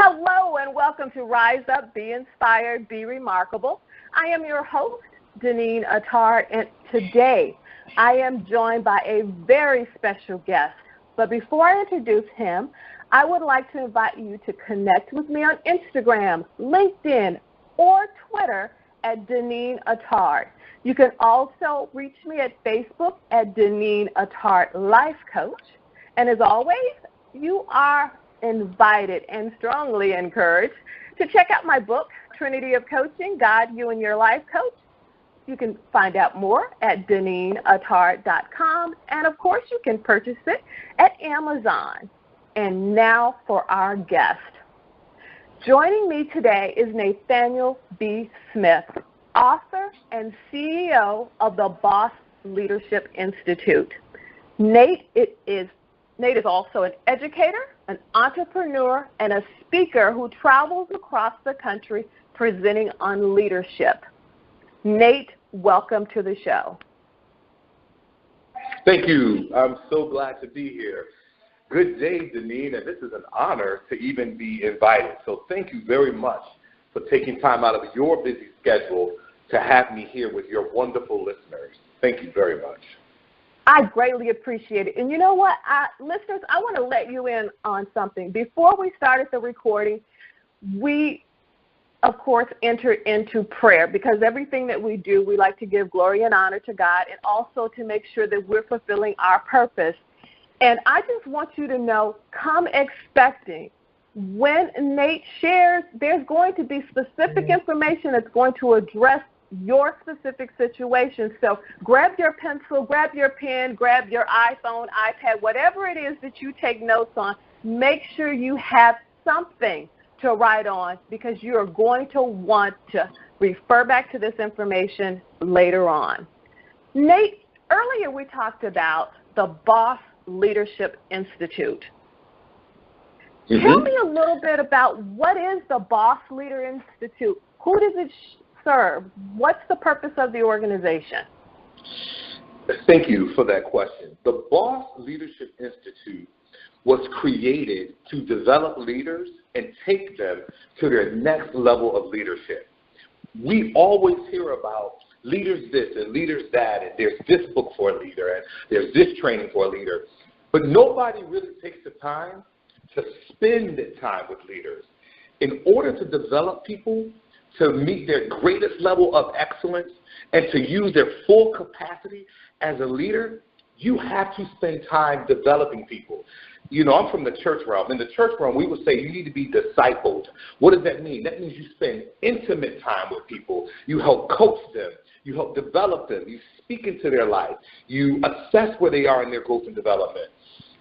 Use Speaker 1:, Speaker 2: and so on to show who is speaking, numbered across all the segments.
Speaker 1: Hello and welcome to Rise Up, Be Inspired, Be Remarkable. I am your host, Deneen ATTARD, and today I am joined by a very special guest. But before I introduce him, I would like to invite you to connect with me on Instagram, LinkedIn, or Twitter at Deneen ATTARD. You can also reach me at Facebook at Deneen ATTARD Life Coach. And as always, you are invited and strongly encouraged to check out my book, Trinity of Coaching, God, You, and Your Life Coach. You can find out more at DeneenAttard.com, and of course you can purchase it at Amazon. And now for our guest. Joining me today is Nathaniel B. Smith, author and CEO of the B.O.S.S Leadership Institute. Nate is also an educator, an entrepreneur, and a speaker who travels across the country presenting on leadership. Nate, welcome to the show.
Speaker 2: Thank you. I'm so glad to be here. Good day, Deneen, and this is an honor to even be invited. So thank you very much for taking time out of your busy schedule to have me here with your wonderful listeners. Thank you very much.
Speaker 1: I greatly appreciate it. And you know what, listeners, I want to let you in on something. Before we started the recording, we, of course, entered into prayer because everything that we do, we like to give glory and honor to God and also to make sure that we're fulfilling our purpose. And I just want you to know, come expecting. When Nate shares, there's going to be specific information that's going to address your specific situation. So grab your pencil, grab your pen, grab your iPhone, iPad, whatever it is that you take notes on. Make sure you have something to write on because you are going to want to refer back to this information later on. Nate, earlier we talked about the B.O.S.S Leadership Institute. Tell me a little bit about what is the B.O.S.S Leader Institute? Who does it serve? What's the purpose of the organization?
Speaker 2: Thank you for that question. The B.O.S.S Leadership Institute was created to develop leaders and take them to their next level of leadership. We always hear about leaders this and leaders that, and there's this book for a leader, and there's this training for a leader. But nobody really takes the time to spend time with leaders. In order to develop people to meet their greatest level of excellence and to use their full capacity as a leader, you have to spend time developing people. You know, I'm from the church realm. In the church realm, we would say you need to be discipled. What does that mean? That means you spend intimate time with people. You help coach them. You help develop them. You speak into their life. You assess where they are in their growth and development.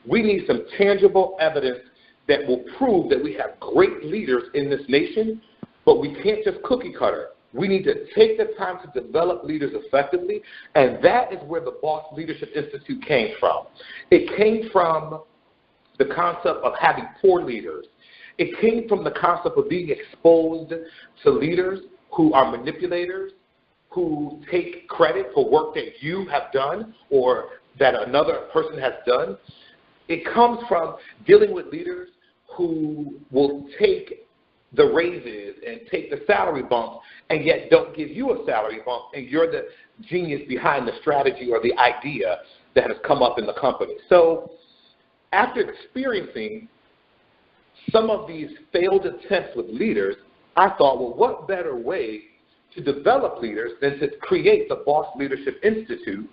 Speaker 2: We need some tangible evidence that will prove that we have great leaders in this nation, but we can't just cookie cutter. We need to take the time to develop leaders effectively, and that is where the B.O.S.S Leadership Institute came from. It came from the concept of having poor leaders. It came from the concept of being exposed to leaders who are manipulators, who take credit for work that you have done or that another person has done. It comes from dealing with leaders who will take the raises and take the salary bumps and yet don't give you a salary bump, and you're the genius behind the strategy or the idea that has come up in the company. So after experiencing some of these failed attempts with leaders, I thought, well, what better way to develop leaders than to create the B.O.S.S Leadership Institute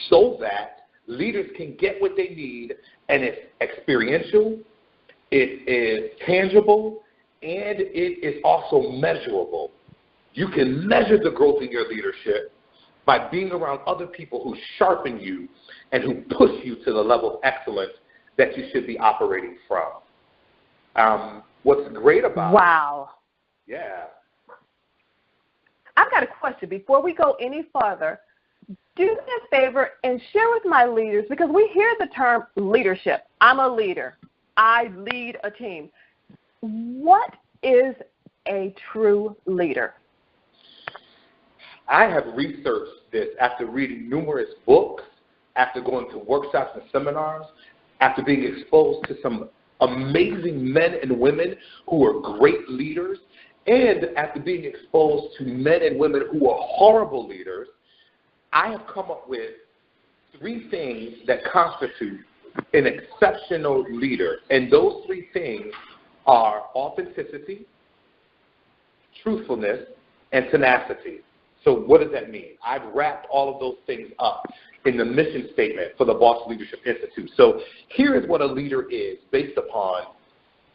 Speaker 2: so that leaders can get what they need, and it's experiential, it is tangible, and it is also measurable. You can measure the growth in your leadership by being around other people who sharpen you and who push you to the level of excellence that you should be operating from. What's great about
Speaker 1: Wow.
Speaker 2: Yeah.
Speaker 1: I've got a question. Before we go any further, do me a favor and share with my leaders, because we hear the term leadership. I'm a leader. I lead a team. What is a true leader?
Speaker 2: I have researched this after reading numerous books, after going to workshops and seminars, after being exposed to some amazing men and women who are great leaders, and after being exposed to men and women who are horrible leaders, I have come up with 3 things that constitute an exceptional leader. And those 3 things are authenticity, truthfulness, and tenacity. So what does that mean? I've wrapped all of those things up in the mission statement for the B.O.S.S Leadership Institute. So here is what a leader is based upon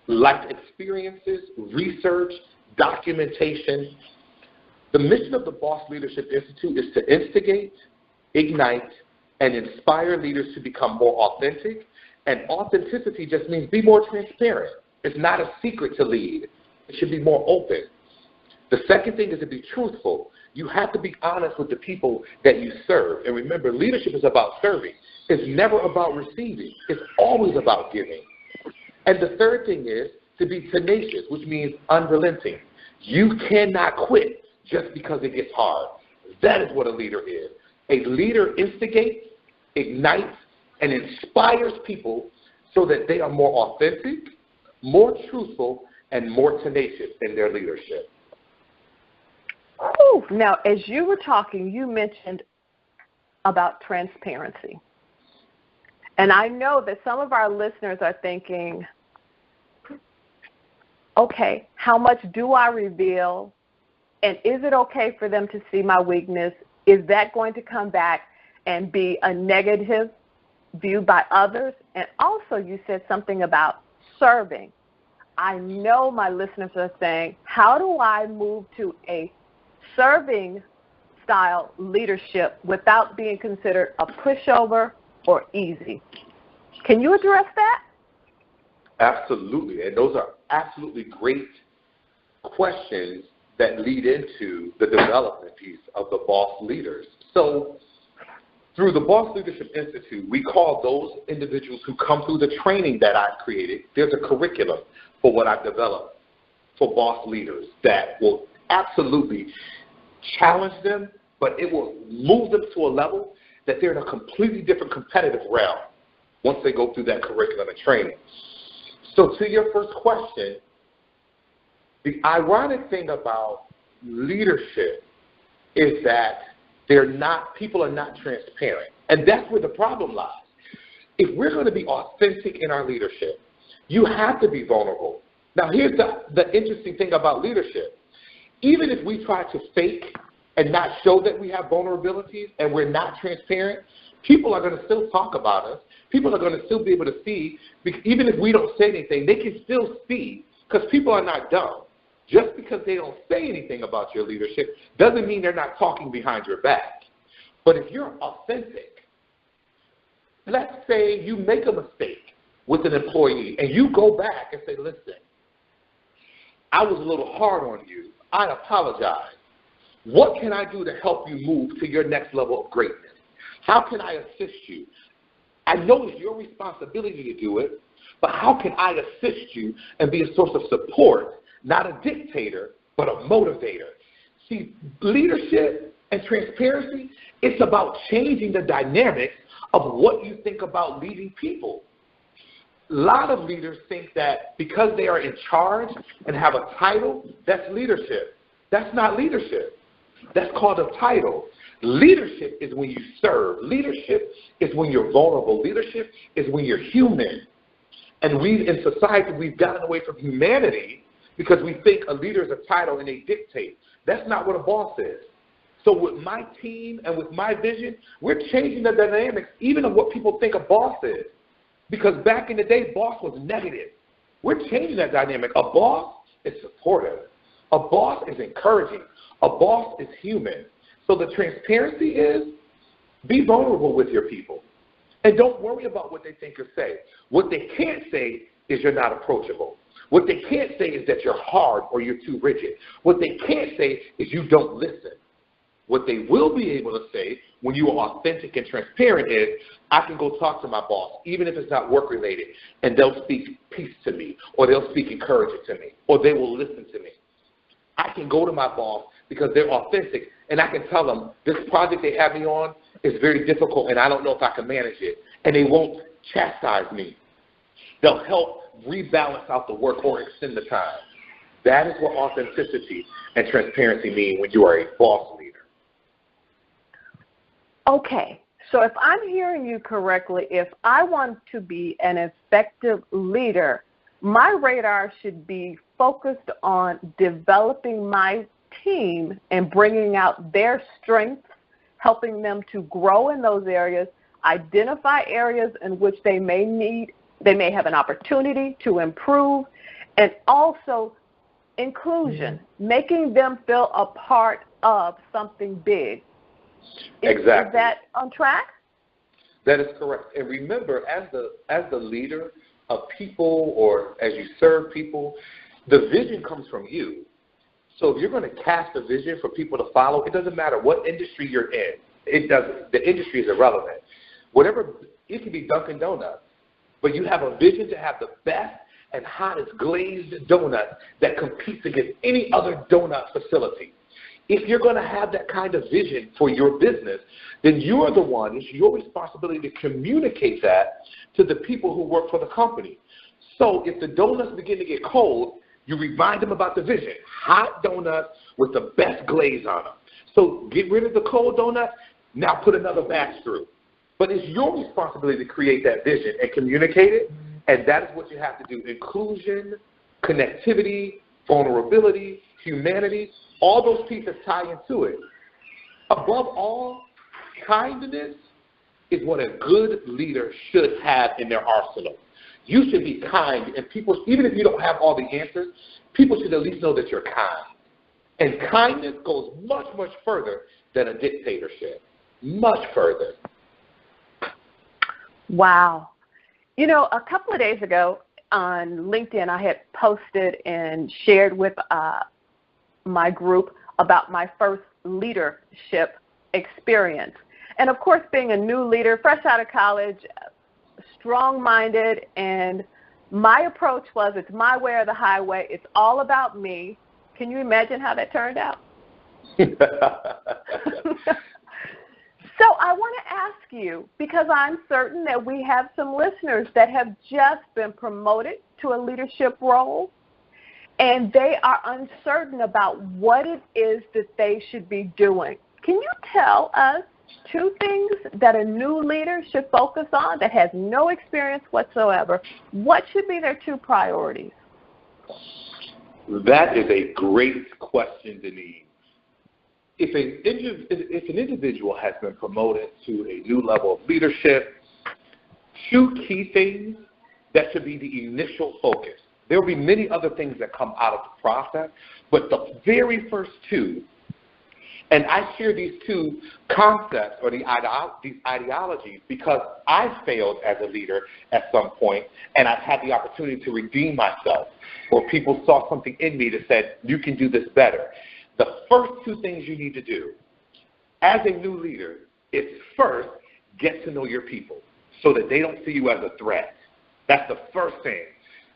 Speaker 2: life experiences, research, documentation. The mission of the B.O.S.S Leadership Institute is to instigate, ignite, and inspire leaders to become more authentic. And authenticity just means be more transparent. It's not a secret to lead. It should be more open. The second thing is to be truthful. You have to be honest with the people that you serve. And remember, leadership is about serving. It's never about receiving. It's always about giving. And the third thing is to be tenacious, which means unrelenting. You cannot quit just because it gets hard. That is what a leader is. A leader instigates, ignites, and inspires people so that they are more authentic, more truthful, and more tenacious in their leadership.
Speaker 1: Ooh, now, as you were talking, you mentioned about transparency. And I know that some of our listeners are thinking, okay, how much do I reveal? And is it okay for them to see my weakness? Is that going to come back and be a negative view by others? And also you said something about serving. I know my listeners are saying, how do I move to a serving style leadership without being considered a pushover or easy? Can you address that?
Speaker 2: Absolutely. And those are absolutely great questions that lead into the development piece of the B.O.S.S leaders. So through the B.O.S.S Leadership Institute, we call those individuals who come through the training that I've created. There's a curriculum for what I've developed for B.O.S.S leaders that will absolutely challenge them, but it will move them to a level that they're in a completely different competitive realm once they go through that curriculum and training. So to your first question, the ironic thing about leadership is that people are not transparent. And that's where the problem lies. If we're going to be authentic in our leadership, you have to be vulnerable. Now, here's the interesting thing about leadership. Even if we try to fake and not show that we have vulnerabilities and we're not transparent, people are going to still talk about us. People are going to still be able to see. Even if we don't say anything, they can still see, because people are not dumb. Just because they don't say anything about your leadership doesn't mean they're not talking behind your back. But if you're authentic, let's say you make a mistake with an employee and you go back and say, listen, I was a little hard on you. I apologize. What can I do to help you move to your next level of greatness? How can I assist you? I know it's your responsibility to do it, but how can I assist you and be a source of support? Not a dictator, but a motivator. See, leadership and transparency, it's about changing the dynamics of what you think about leading people. A lot of leaders think that because they are in charge and have a title, that's leadership. That's not leadership. That's called a title. Leadership is when you serve. Leadership is when you're vulnerable. Leadership is when you're human. And in society, we've gotten away from humanity because we think a leader is a title and they dictate. That's not what a boss is. So with my team and with my vision, we're changing the dynamics even of what people think a boss is. Because back in the day, boss was negative. We're changing that dynamic. A boss is supportive. A boss is encouraging. A boss is human. So the transparency is be vulnerable with your people. And don't worry about what they think or say. What they can't say is you're not approachable. What they can't say is that you're hard or you're too rigid. What they can't say is you don't listen. What they will be able to say when you are authentic and transparent is, I can go talk to my boss, even if it's not work-related, and they'll speak peace to me, or they'll speak encouragement to me, or they will listen to me. I can go to my boss because they're authentic, and I can tell them this project they have me on is very difficult, and I don't know if I can manage it, and they won't chastise me. They'll help rebalance out the work or extend the time. That is what authenticity and transparency mean when you are a boss leader.
Speaker 1: Okay, so if I'm hearing you correctly, if I want to be an effective leader, my radar should be focused on developing my team and bringing out their strengths, helping them to grow in those areas, identify areas in which they may have an opportunity to improve, and also inclusion, making them feel a part of something big.
Speaker 2: Exactly.
Speaker 1: Is that on track?
Speaker 2: That is correct. And remember, as the leader of people or as you serve people, the vision comes from you. So if you're going to cast a vision for people to follow, it doesn't matter what industry you're in. It doesn't. The industry is irrelevant. Whatever, it could be Dunkin' Donuts, but you have a vision to have the best and hottest glazed donut that competes against any other donut facility. If you're going to have that kind of vision for your business, then you're the one, it's your responsibility to communicate that to the people who work for the company. So if the donuts begin to get cold, you remind them about the vision. Hot donuts with the best glaze on them. So get rid of the cold donut, now put another batch through. But it's your responsibility to create that vision and communicate it, and that is what you have to do. Inclusion, connectivity, vulnerability, humanity, all those pieces tie into it. Above all, kindness is what a good leader should have in their arsenal. You should be kind, and people, even if you don't have all the answers, people should at least know that you're kind. And kindness goes much, much further than a dictatorship. Much further.
Speaker 1: Wow. You know, a couple of days ago on LinkedIn, I had posted and shared with my group about my first leadership experience. And of course, being a new leader, fresh out of college, strong-minded, and my approach was, it's my way or the highway. It's all about me. Can you imagine how that turned out? So I want to ask you, because I'm certain that we have some listeners that have just been promoted to a leadership role, and they are uncertain about what it is that they should be doing. Can you tell us 2 things that a new leader should focus on that has no experience whatsoever? What should be their 2 priorities?
Speaker 2: That is a great question, Denise. If an individual has been promoted to a new level of leadership, 2 key things that should be the initial focus. There will be many other things that come out of the process, but the very first 2, and I share these 2 concepts or these ideologies because I failed as a leader at some point, and I've had the opportunity to redeem myself, or people saw something in me that said, you can do this better. The first 2 things you need to do as a new leader is first, get to know your people so that they don't see you as a threat. That's the first thing,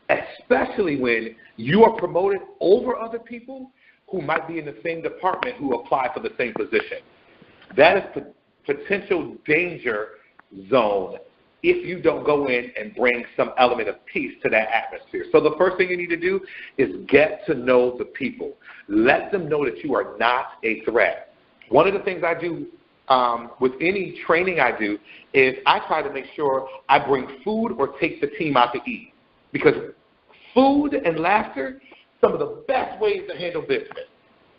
Speaker 2: especially when you are promoted over other people who might be in the same department who apply for the same position. That is potential danger zone if you don't go in and bring some element of peace to that atmosphere. So the first thing you need to do is get to know the people. Let them know that you are not a threat. One of the things I do with any training I do is I try to make sure I bring food or take the team out to eat. Because food and laughter, some of the best ways to handle business.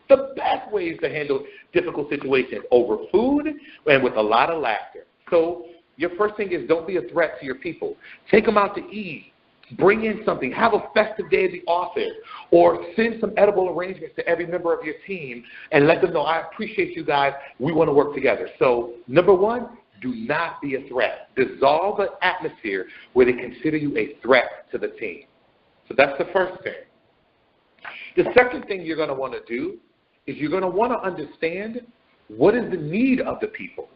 Speaker 2: The best ways to handle difficult situations over food and with a lot of laughter. So your first thing is don't be a threat to your people. Take them out to eat. Bring in something. Have a festive day at the office. Or send some edible arrangements to every member of your team and let them know, I appreciate you guys. We want to work together. So number 1, do not be a threat. Dissolve an atmosphere where they consider you a threat to the team. So that's the first thing. The second thing you're going to want to do is you're going to want to understand what is the need of the people.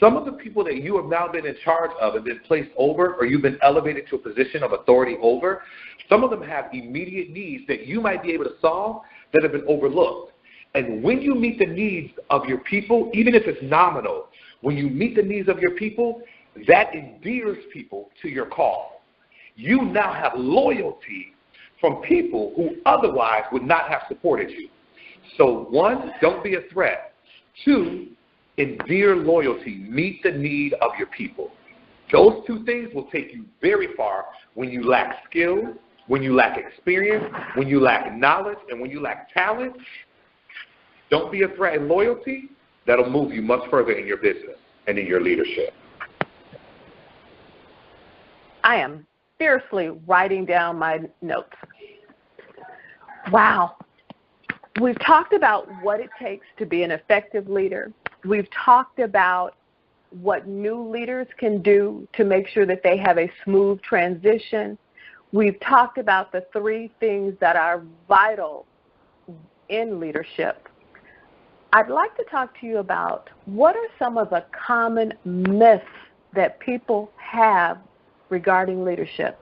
Speaker 2: Some of the people that you have now been in charge of and been placed over, or you've been elevated to a position of authority over, some of them have immediate needs that you might be able to solve that have been overlooked. And when you meet the needs of your people, even if it's nominal, when you meet the needs of your people, that endears people to your cause. you now have loyalty from people who otherwise would not have supported you. So 1, don't be a threat. 2, endear loyalty. Meet the need of your people. Those 2 things will take you very far when you lack skill, when you lack experience, when you lack knowledge, and when you lack talent. Don't be a threat in loyalty. That'll move you much further in your business and in your leadership.
Speaker 1: I am fiercely writing down my notes. Wow. We've talked about what it takes to be an effective leader. We've talked about what new leaders can do to make sure that they have a smooth transition. We've talked about the 3 things that are vital in leadership. I'd like to talk to you about what are some of the common myths that people have regarding leadership.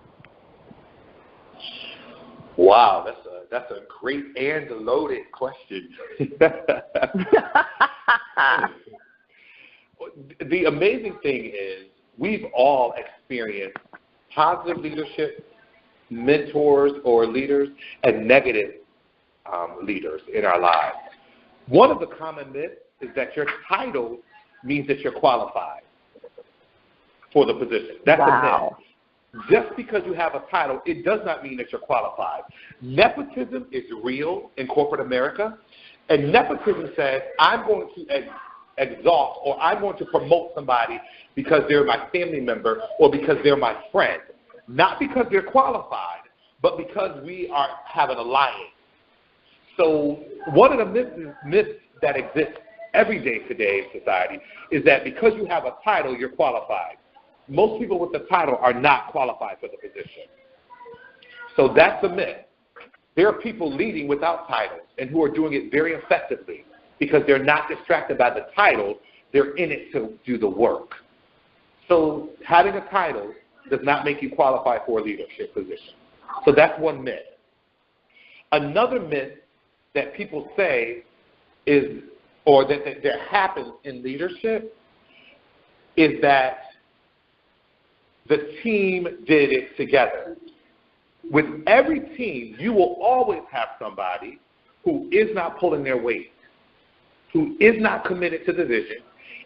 Speaker 2: Wow, that's a great and loaded question. The amazing thing is we've all experienced positive leadership, mentors or leaders, and negative leaders in our lives. One of the common myths is that your title means that you're qualified for the position. That's a myth. Just because you have a title, it does not mean that you're qualified. Nepotism is real in corporate America, and nepotism says, I'm going to exalt or I'm going to promote somebody because they're my family member or because they're my friend. Not because they're qualified, but because we have an alliance. So one of the myths that exists every day today in society is that because you have a title, you're qualified. Most people with the title are not qualified for the position. So that's a myth. There are people leading without titles and who are doing it very effectively because they're not distracted by the title. They're in it to do the work. So having a title does not make you qualify for a leadership position. So that's one myth. Another myth that people say is, or that happens in leadership, is that the team did it together. With every team, you will always have somebody who is not pulling their weight, who is not committed to the vision,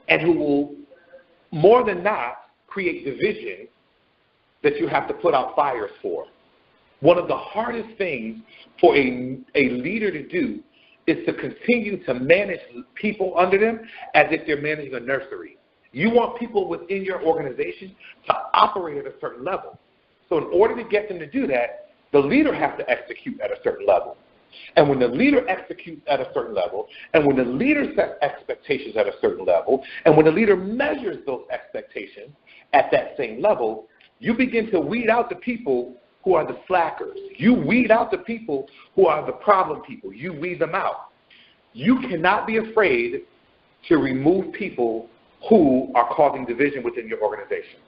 Speaker 2: and who will, more than not, create division that you have to put out fires for. One of the hardest things for a leader to do is to continue to manage people under them as if they're managing a nursery. You want people within your organization to operate at a certain level. So in order to get them to do that, the leader has to execute at a certain level. And when the leader executes at a certain level, and when the leader sets expectations at a certain level, and when the leader measures those expectations at that same level, you begin to weed out the people who are the slackers. You weed out the people who are the problem people. You weed them out. You cannot be afraid to remove people who are causing division within your organization.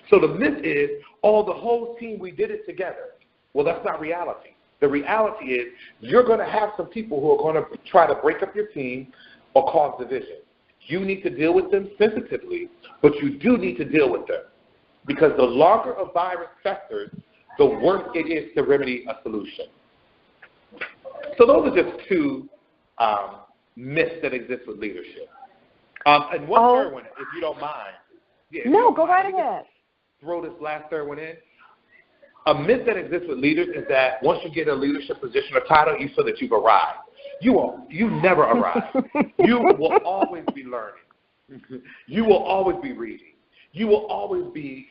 Speaker 2: So the myth is, oh, the whole team, we did it together. Well, that's not reality. The reality is you're going to have some people who are going to try to break up your team or cause division. You need to deal with them sensitively, but you do need to deal with them. Because the longer a virus festers, the worse it is to remedy a solution. So those are just 2 myths that exist with leadership. And one third one, if you don't mind. Yeah,
Speaker 1: no, go right ahead.
Speaker 2: Throw this last third one in. A myth that exists with leaders is that once you get a leadership position or title, you feel that you've arrived. You never arrive. You will always be learning. You will always be reading. You will always be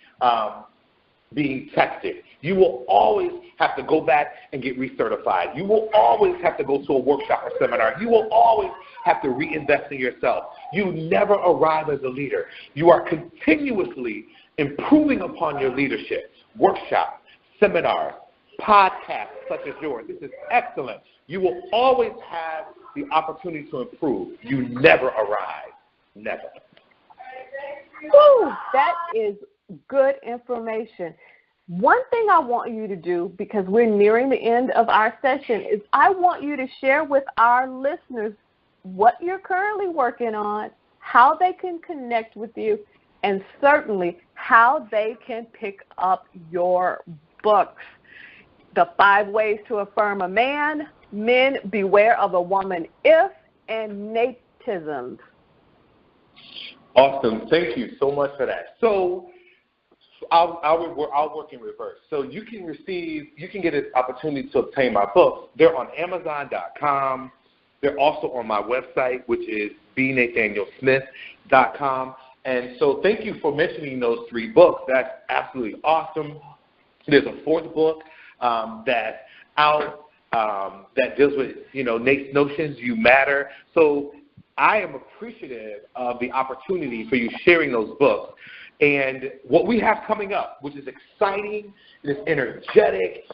Speaker 2: being tested. You will always have to go back and get recertified. You will always have to go to a workshop or seminar. You will always have to reinvest in yourself. You never arrive as a leader. You are continuously improving upon your leadership. Workshops, seminars, podcasts such as yours. This is excellent. You will always have the opportunity to improve. You never arrive. Never.
Speaker 1: Woo, that is good information. One thing I want you to do, because we're nearing the end of our session, is I want you to share with our listeners what you're currently working on, how they can connect with you, and certainly how they can pick up your books. The 5 Ways to Affirm a Man, Men, Beware of a Woman If, and Natisms.
Speaker 2: Awesome. Thank you so much for that. So I'll work in reverse. So you can get an opportunity to obtain my books. They're on Amazon.com. They're also on my website, which is bnathanielsmith.com. And so thank you for mentioning those 3 books. That's absolutely awesome. There's a 4th book that's out that deals with, Nate's Notions, You Matter. So I am appreciative of the opportunity for you sharing those books. And what we have coming up, which is exciting, it's energetic,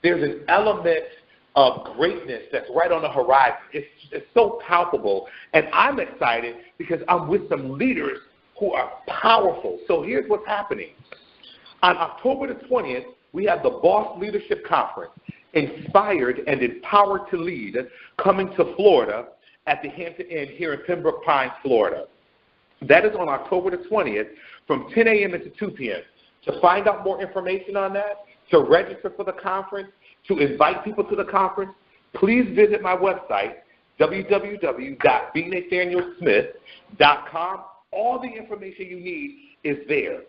Speaker 2: there's an element of greatness that's right on the horizon. It's so palpable. And I'm excited because I'm with some leaders who are powerful. So here's what's happening. On October the 20th, we have the B.O.S.S Leadership Conference, Inspired and Empowered to Lead, coming to Florida at the Hampton Inn here in Pembroke Pines, Florida. That is on October the 20th from 10 a.m. to 2 p.m. To find out more information on that, to register for the conference, to invite people to the conference, please visit my website, www.bnathanielsmith.com. All the information you need is there.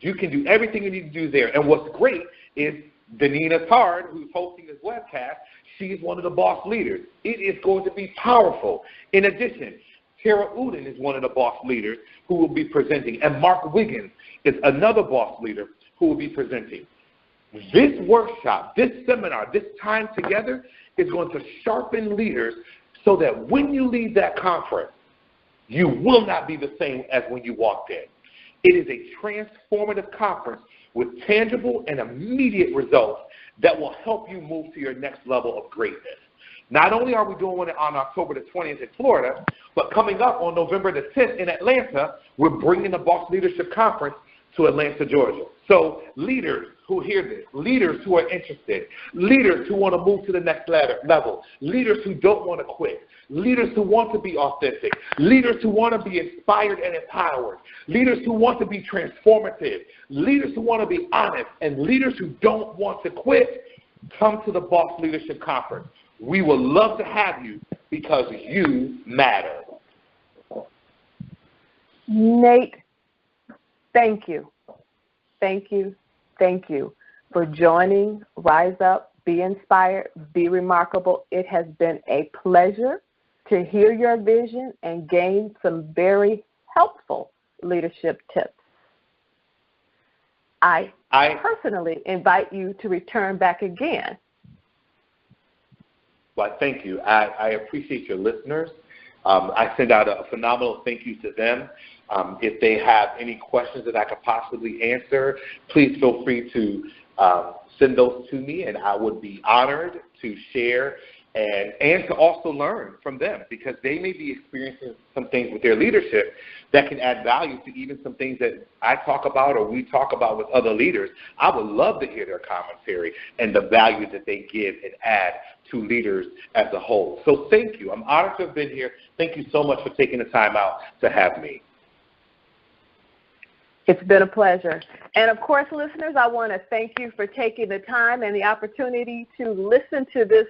Speaker 2: You can do everything you need to do there. And what's great is ATTARD, who's hosting this webcast, she's one of the B.O.S.S leaders. It is going to be powerful. In addition, Tara Uden is one of the B.O.S.S leaders who will be presenting, and Mark Wiggins is another B.O.S.S leader who will be presenting. This workshop, this seminar, this time together is going to sharpen leaders so that when you leave that conference, you will not be the same as when you walked in. It is a transformative conference with tangible and immediate results that will help you move to your next level of greatness. Not only are we doing it on October the 20th in Florida, but coming up on November the 10th in Atlanta, we're bringing the B.O.S.S Leadership Conference to Atlanta, Georgia. So leaders who hear this, leaders who are interested, leaders who want to move to the next level, leaders who don't want to quit, leaders who want to be authentic, leaders who want to be inspired and empowered, leaders who want to be transformative, leaders who want to be honest, and leaders who don't want to quit, come to the B.O.S.S Leadership Conference. We would love to have you because you matter.
Speaker 1: Nate, thank you. Thank you. Thank you for joining Rise Up, Be Inspired, Be Remarkable. It has been a pleasure to hear your vision and gain some very helpful leadership tips. I personally invite you to return back again.
Speaker 2: Well, thank you. I appreciate your listeners. I send out a phenomenal thank you to them. If they have any questions that I could possibly answer, please feel free to send those to me, and I would be honored to share and to also learn from them, because they may be experiencing some things with their leadership that can add value to even some things that I talk about or we talk about with other leaders. I would love to hear their commentary and the value that they give and add to leaders as a whole. So thank you. I'm honored to have been here. Thank you so much for taking the time out to have me.
Speaker 1: It's been a pleasure. And of course, listeners, I want to thank you for taking the time and the opportunity to listen to this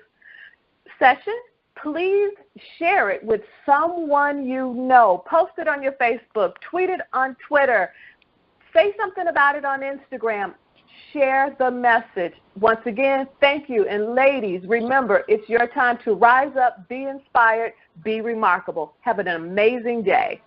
Speaker 1: session. Please share it with someone you know. Post it on your Facebook, tweet it on Twitter, say something about it on Instagram. Share the message. Once again, thank you. And ladies, remember, it's your time to rise up, be inspired, be remarkable. Have an amazing day.